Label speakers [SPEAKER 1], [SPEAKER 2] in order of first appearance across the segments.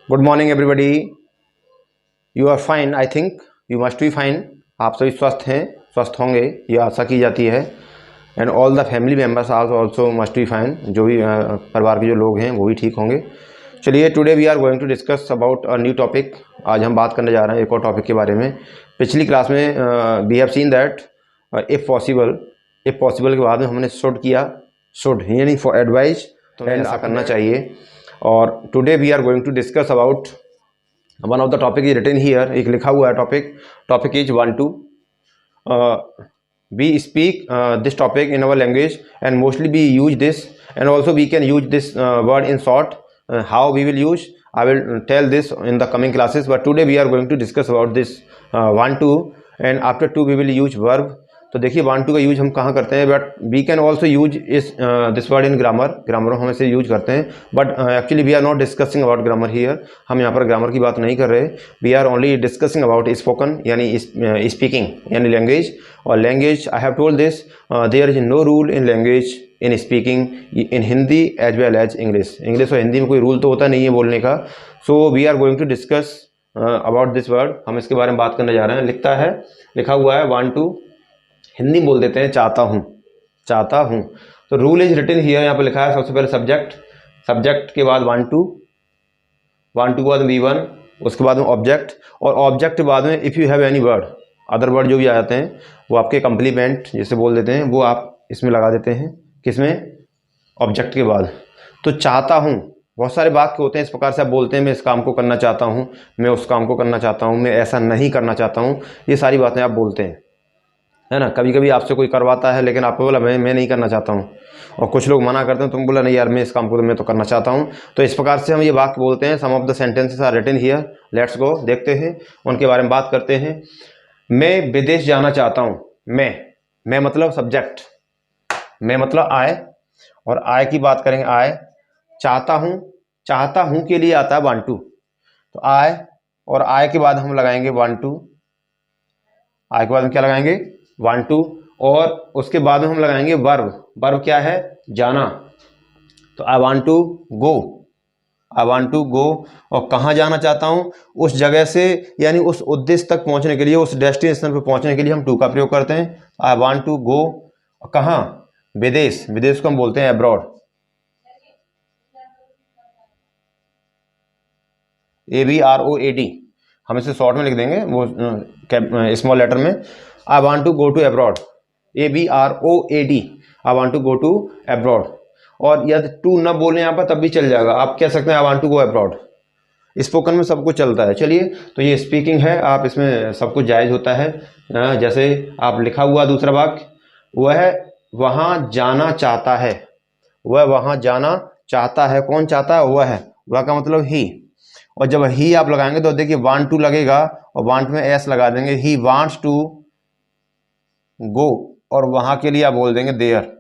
[SPEAKER 1] Good morning everybody. You are fine, I think you must be fine. आप सभी स्वस्थ हैं, स्वस्थ होंगे, ये आशा की जाती है। And all the family members are also must be fine. जो भी परिवार के जो लोग हैं वो भी ठीक होंगे। चलिए, today we are going to discuss about a new topic. आज हम बात करने जा रहे हैं एक और टॉपिक के बारे में। पिछली क्लास में we have seen that if possible के बाद में हमने शुड किया, शुड यानी फॉर एडवाइस, तो ऐसा करना चाहिए। और today we are going to discuss about one of the topic is written here. एक लिखा हुआ है topic is 1-2। we speak this topic in our language and mostly we use this, and also we can use this word in short. How we will use, I will tell this in the coming classes, but today we are going to discuss about this 1-2, and after 2 we will use verb. तो देखिए 1-2 का use हम कहाँ करते हैं, but we can also use इस this word in grammar हम इसे यूज करते हैं, but actually we are not discussing about grammar here. हम यहाँ पर ग्रामर की बात नहीं कर रहे, we are only discussing about spoken यानी स्पीकिंग यानी लैंग्वेज। और language I have told this, there is no rule in language in speaking in Hindi as well as English. English और हिंदी में कोई रूल तो होता नहीं है बोलने का। So we are going to discuss about this word. हम इसके बारे में बात करने जा रहे हैं। लिखा हुआ है 1-2, हिंदी बोल देते हैं चाहता हूँ। तो रूल इज रिटन हियर, यहाँ पर लिखा है सबसे पहले सब्जेक्ट के बाद 1-2 के बाद V1, उसके बाद में ऑब्जेक्ट, और ऑब्जेक्ट के बाद में if you have any word, other word जो भी आ जाते हैं वो आपके कंप्लीमेंट जिसे बोल देते हैं, वो आप इसमें लगा देते हैं। किसमें? ऑब्जेक्ट के बाद। तो चाहता हूँ, बहुत सारे वाक्य होते हैं इस प्रकार से आप बोलते हैं, मैं इस काम को करना चाहता हूँ, मैं उस काम को करना चाहता हूँ, मैं ऐसा नहीं करना चाहता हूँ। ये सारी बातें आप बोलते हैं, है ना। कभी कभी आपसे कोई करवाता है लेकिन आपको बोला मैं नहीं करना चाहता हूँ, और कुछ लोग मना करते हैं, तुम बोला नहीं यार मैं इस काम को मैं तो करना चाहता हूँ। तो इस प्रकार से हम ये वाक्य बोलते हैं। Some of the sentences are written here, let's go, देखते हैं उनके बारे में बात करते हैं। मैं विदेश जाना चाहता हूँ। मैं मतलब सब्जेक्ट, मैं मतलब आय, और आय की बात करेंगे आय। चाहता हूँ के लिए आता है 1-2, तो आय, और आय के बाद हम लगाएंगे 1-2। आय के बाद हम क्या लगाएंगे? 1-2, और उसके बाद में हम लगाएंगे वर्ब क्या है? जाना। तो आई वांट टू गो, और कहाँ जाना चाहता हूँ? उस जगह से, यानी उस उद्देश्य तक पहुँचने के लिए, उस डेस्टिनेशन पर पहुँचने के लिए हम टू का प्रयोग करते हैं। आई वांट टू गो, कहाँ? विदेश को हम बोलते हैं अब्रॉड, ABROAD। हम इसे शॉर्ट में लिख देंगे, वो स्मॉल लेटर में। I want to go to abroad, ABROAD, I want to go to abroad. और यदि टू न बोले यहाँ पर तब भी चल जाएगा, आप कह सकते हैं I want to go abroad. Spoken में सब कुछ चलता है। चलिए, तो ये स्पीकिंग है, आप इसमें सब कुछ जायज़ होता है। जैसे आप लिखा हुआ दूसरा वाक्य, वह वहाँ जाना चाहता है। वह वहाँ जाना चाहता है, कौन चाहता है? वह का मतलब ही। और जब ही आप लगाएंगे तो देखिए 1-2 लगेगा, और वांट में एस लगा देंगे। ही वांट्स टू गो, और वहां के लिए आप बोल देंगे there.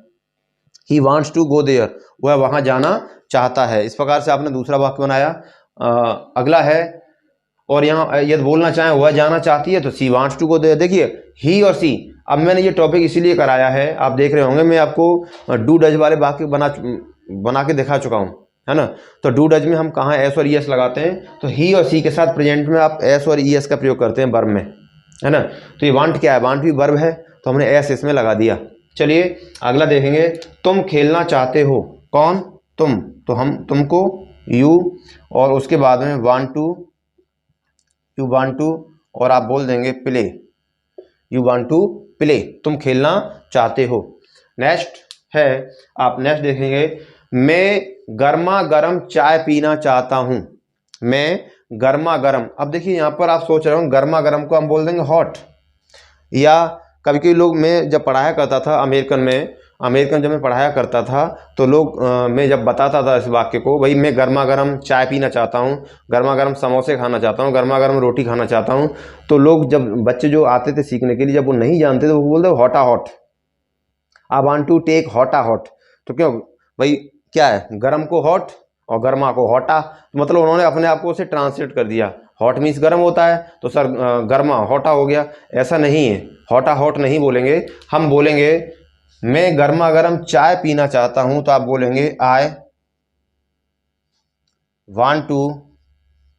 [SPEAKER 1] He wants to go there, वह वहां जाना चाहता है। इस प्रकार से आपने दूसरा वाक्य बनाया। अगला है, और यहाँ यदि बोलना चाहें वह जाना चाहती है तो she wants to go there. देखिए ही और सी, अब मैंने ये टॉपिक इसीलिए कराया है, आप देख रहे होंगे मैं आपको डू डज वाले वाक्य बना के दिखा चुका हूँ, है ना। तो डू डज में हम कहाँ एस और ईएस लगाते हैं? तो ही और सी के साथ प्रेजेंट में आप एस और ईएस का प्रयोग करते हैं वर्ब में, है ना। तो ये वांट क्या है? वांट भी वर्ब है, तो हमने एस इसमें लगा दिया। चलिए अगला देखेंगे। तुम खेलना चाहते हो, कौन? तुम, तो हम तुमको यू, और उसके बाद में यू वांट टू, और आप बोल देंगे play, you want to play, तुम खेलना चाहते हो। नेक्स्ट है, आप नेक्स्ट देखेंगे, मैं गर्मा गर्म चाय पीना चाहता हूँ। मैं गर्मा गर्म, अब देखिए यहाँ पर आप सोच रहे हो गर्मा गर्म को हम बोल देंगे हॉट। या कभी कभी लोग, मैं जब पढ़ाया करता था अमेरिकन जब मैं पढ़ाया करता था तो लोग मैं जब बताता था इस वाक्य को, भाई मैं गर्मा गर्म चाय पीना चाहता हूँ, गर्मा गर्म समोसे खाना चाहता हूँ, गर्मा गर्म रोटी खाना चाहता हूँ, तो लोग जब बच्चे जो आते थे सीखने के लिए, जब वो नहीं जानते तो वो बोलते हॉटा hot, I want to take हॉटा हॉट। तो क्यों भाई, क्या है? गर्म को हॉट और गर्मा को हॉटा, तो मतलब उन्होंने अपने आप को उसे ट्रांसलेट कर दिया। हॉट मीन्स गर्म होता है, तो सर गर्मा हॉटा हो गया। ऐसा नहीं है, हॉटा हॉट नहीं बोलेंगे, हम बोलेंगे मैं गर्मा गर्म चाय पीना चाहता हूं, तो आप बोलेंगे आई वांट टू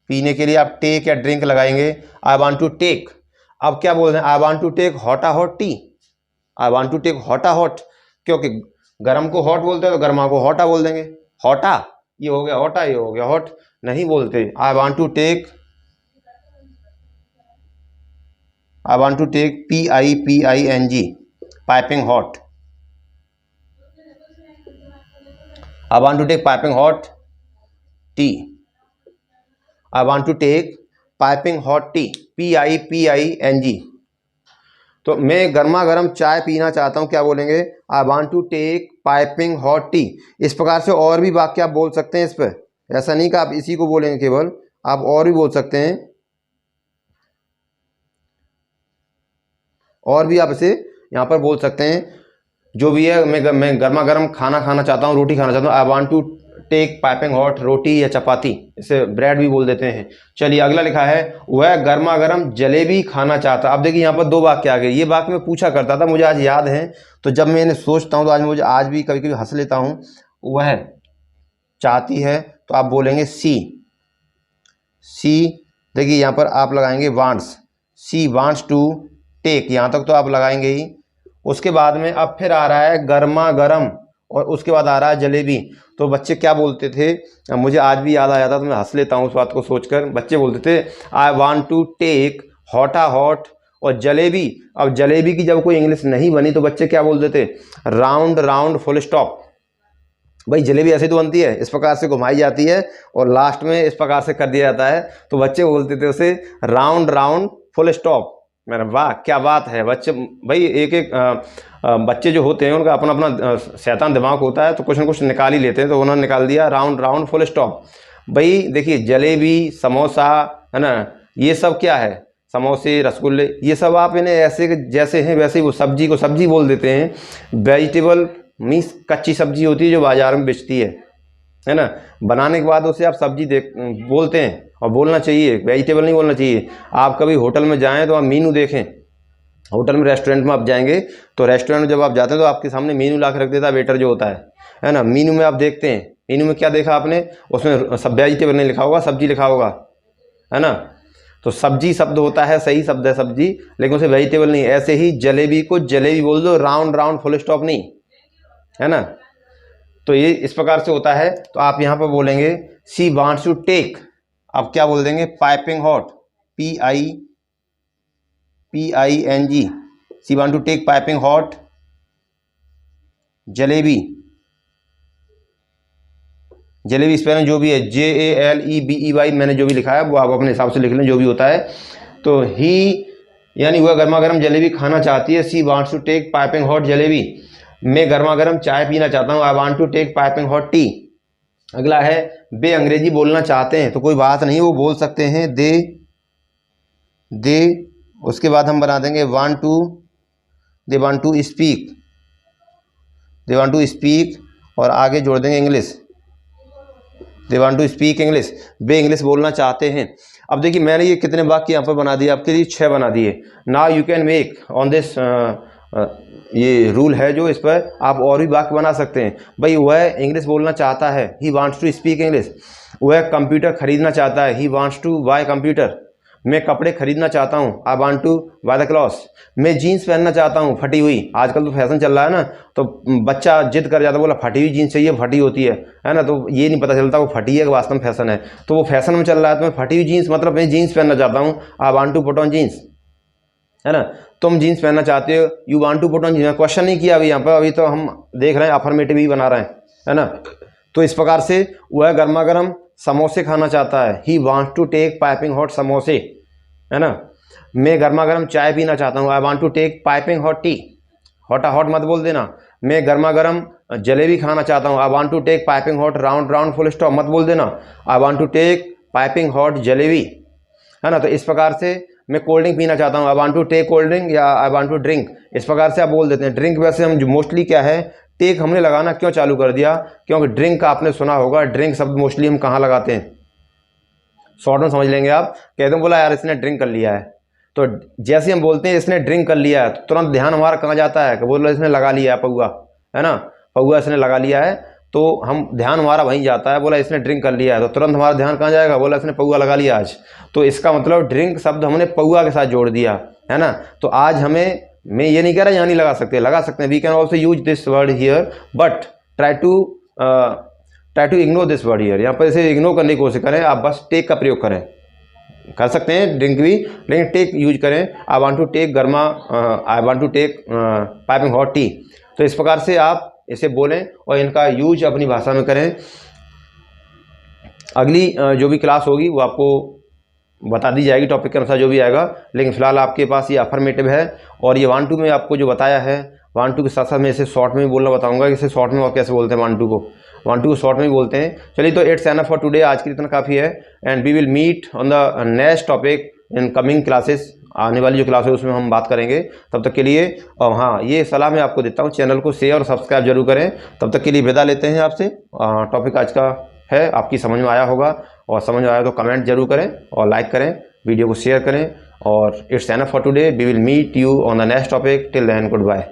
[SPEAKER 1] पीने के लिए आप टेक या ड्रिंक लगाएंगे। आई वांट टू टेक, अब क्या बोल रहे हैं, आई वांट टू टेक हॉटा hot tea, I want to take हॉटा हॉट, क्योंकि गर्म को हॉट बोलते हैं तो गर्मा को हॉटा बोल देंगे। हॉटा ये हो गया हॉटा, ये हो गया हॉट, नहीं बोलते। I want to take, I want to take PIPING piping hot, I want to take piping hot tea, I want to take piping hot tea, PIPING। तो मैं गर्मा गर्म चाय पीना चाहता हूँ, क्या बोलेंगे, I want to take piping hot tea. इस प्रकार से और भी वाक्य आप बोल सकते हैं इस पर, ऐसा नहीं कि आप इसी को बोलेंगे केवल, आप और भी बोल सकते हैं, और भी आप इसे यहाँ पर बोल सकते हैं। जो भी है, मैं गर्मा गर्म खाना खाना चाहता हूँ, रोटी खाना चाहता हूँ, I want to take piping hot roti या चपाती, इसे ब्रेड भी बोल देते हैं। चलिए अगला लिखा है, वह गर्मा गर्म जलेबी खाना चाहता। अब देखिए यहाँ पर दो वाक्य आ गए, ये वाक्य मैं पूछा करता था, मुझे आज याद है, तो जब मैंने सोचता हूँ तो आज मुझे आज भी कभी कभी हंस लेता हूँ। वह चाहती है तो आप बोलेंगे सी, देखिए यहाँ पर आप लगाएंगे wants, she wants to take, यहाँ तक तो आप लगाएंगे ही। उसके बाद में अब फिर आ रहा है गर्मा गर्म, और उसके बाद आ रहा है जलेबी। तो बच्चे क्या बोलते थे, मुझे आज भी याद आ जाता, तो मैं हंस लेता हूँ उस बात को सोचकर। बच्चे बोलते थे आई वांट टू टेक हॉटा हॉट और जलेबी। अब जलेबी की जब कोई इंग्लिश नहीं बनी तो बच्चे क्या बोलते थे, राउंड राउंड फुल स्टॉप। भाई जलेबी ऐसे तो बनती है, इस प्रकार से घुमाई जाती है और लास्ट में इस प्रकार से कर दिया जाता है, तो बच्चे बोलते थे उसे राउंड राउंड फुल स्टॉप। मेरा वाह क्या बात है बच्चे। भाई एक एक बच्चे जो होते हैं उनका अपना अपना शैतान दिमाग होता है, तो कुछ ना कुछ निकाल ही लेते हैं, तो उन्होंने निकाल दिया राउंड राउंड फुल स्टॉप। भाई देखिए जलेबी समोसा है ना, ये सब क्या है, समोसे रसगुल्ले, ये सब आप इन्हें ऐसे जैसे हैं वैसे ही, वो सब्जी को सब्जी बोल देते हैं। वेजिटेबल मीन्स कच्ची सब्जी होती है जो बाजार में बेचती है ना, बनाने के बाद उसे आप सब्जी बोलते हैं, और बोलना चाहिए, वेजिटेबल नहीं बोलना चाहिए। आप कभी होटल में जाएं तो आप मीनू देखें, होटल में रेस्टोरेंट में आप जाएंगे तो रेस्टोरेंट में जब आप जाते हैं तो आपके सामने मीनू ला के रख देता है वेटर जो होता है ना। मीनू में आप देखते हैं, मीनू में क्या देखा आपने, उसमें सब वेजिटेबल नहीं लिखा होगा, सब्जी लिखा होगा, है ना। तो सब्जी शब्द होता है, सही शब्द है सब्जी, लेकिन उसे वेजिटेबल नहीं। ऐसे ही जलेबी को जलेबी बोल दो, राउंड राउंड फुल स्टॉप नहीं, है ना। तो ये इस प्रकार से होता है। तो आप यहाँ पर बोलेंगे शी वांट्स टू टेक, आप क्या बोल देंगे, piping hot, PIPING, she want to take piping hot jalebi. Jalebi spelling जो भी है JALEBEY, मैंने जो भी लिखा है वो आप अपने हिसाब से लिख लें, जो भी होता है। तो ही यानी वह गर्मा गर्म जलेबी खाना चाहती है, she wants to take piping hot jalebi. मैं गर्मा गर्म चाय पीना चाहता हूँ, I want to take piping hot tea. अगला है, वे अंग्रेजी बोलना चाहते हैं, तो कोई बात नहीं, वो बोल सकते हैं दे, उसके बाद हम बना देंगे दे वांट टू स्पीक, और आगे जोड़ देंगे English, they want to speak English, वे इंग्लिश बोलना चाहते हैं। अब देखिए मैंने ये कितने वाक्य यहाँ पर बना दिए आपके लिए, 6 बना दिए। Now you can make on this, ये रूल है जो, इस पर आप और भी वाक्य बना सकते हैं। भाई वह इंग्लिश बोलना चाहता है, he wants to speak English. वह कंप्यूटर खरीदना चाहता है, he wants to buy computer. मैं कपड़े खरीदना चाहता हूँ, I want to buy the clothes. मैं जीन्स पहनना चाहता हूँ फटी हुई, आजकल तो फैशन चल रहा है ना, तो बच्चा जिद कर जाता है, बोला फटी हुई जीन्स चाहिए, फटी होती है ना, तो ये नहीं पता चलता वो फटी है कि वास्तव में फैशन है। तो वो फैशन में चल रहा है, तो मैं फटी हुई जीन्स मतलब मैं जीन्स पहनना चाहता हूँ, I want to put on jeans, है ना। तुम जीन्स पहनना चाहते हो, you want to put on jeans. Question नहीं किया अभी यहाँ पर, अभी तो हम देख रहे हैं अफर्मेटिव ही बना रहे हैं, है ना। तो इस प्रकार से वह गर्मा गर्म समोसे खाना चाहता है, he wants to take piping hot samose, है ना। मैं गर्मा गर्म चाय पीना चाहता हूँ, I want to take piping hot tea, हॉटा हॉट मत बोल देना। मैं गर्मा गर्म जलेबी खाना चाहता हूँ, I want to take piping hot round round full stop मत बोल देना, I want to take piping hot jalebi, है ना। तो इस प्रकार से मैं कोल्ड ड्रिंक पीना चाहता हूँ, I want to take cold drink या आई वांट टू ड्रिंक, इस प्रकार से आप बोल देते हैं। ड्रिंक वैसे हम जो मोस्टली क्या है, टेक हमने लगाना क्यों चालू कर दिया, क्योंकि ड्रिंक का आपने सुना होगा, ड्रिंक शब्द मोस्टली हम कहाँ लगाते हैं, शॉर्ट में समझ लेंगे आप। कहते हैं बोला यार इसने ड्रिंक कर लिया है, तो जैसे हम बोलते हैं इसने ड्रिंक कर लिया है, तो तुरंत ध्यान हमारा कहाँ जाता है कि बोलो इसने लगा लिया है पौआ, है ना, पौआ इसने लगा लिया है। तो हम ध्यान हमारा वहीं जाता है, बोला इसने ड्रिंक कर लिया है, तो तुरंत हमारा ध्यान कहाँ जाएगा, बोला इसने पौआ लगा लिया आज, तो इसका मतलब ड्रिंक शब्द हमने पौआ के साथ जोड़ दिया, है ना। तो आज हमें, मैं ये नहीं कह रहा यहाँ नहीं लगा सकते हैं, we can also use this word here, but try to ignore this word here. यहाँ पर इसे इग्नोर करने की कोशिश करें, आप बस टेक का प्रयोग करें, कर सकते हैं ड्रिंक भी, लेकिन टेक यूज करें। आई वांट टू टेक गर्मा, I want to take piping hot tea. तो इस प्रकार से आप इसे बोलें और इनका यूज अपनी भाषा में करें। अगली जो भी क्लास होगी वो आपको बता दी जाएगी टॉपिक के अनुसार जो भी आएगा, लेकिन फिलहाल आपके पास ये अफर्मेटिव है और ये 1 2 में आपको जो बताया है, 1 2 के साथ साथ मैं इसे शॉर्ट में भी बोलना बताऊंगा कि इसे शॉर्ट में और कैसे बोलते हैं 1 2 को, 1 2 को शॉर्ट में भी बोलते हैं। चलिए, तो इट्स एनफ फॉर टुडे, आज के लिए इतना काफ़ी है, and we will meet on the next topic in coming classes. आने वाली जो क्लास है उसमें हम बात करेंगे। तब तक के लिए, और हाँ, ये सलाह मैं आपको देता हूँ, चैनल को शेयर और सब्सक्राइब जरूर करें। तब तक के लिए विदा लेते हैं आपसे। टॉपिक आज का है, आपकी समझ में आया होगा, और समझ में आया तो कमेंट जरूर करें और लाइक करें, वीडियो को शेयर करें, और it's enough for today, we will meet you on the next topic. Till then, good bye.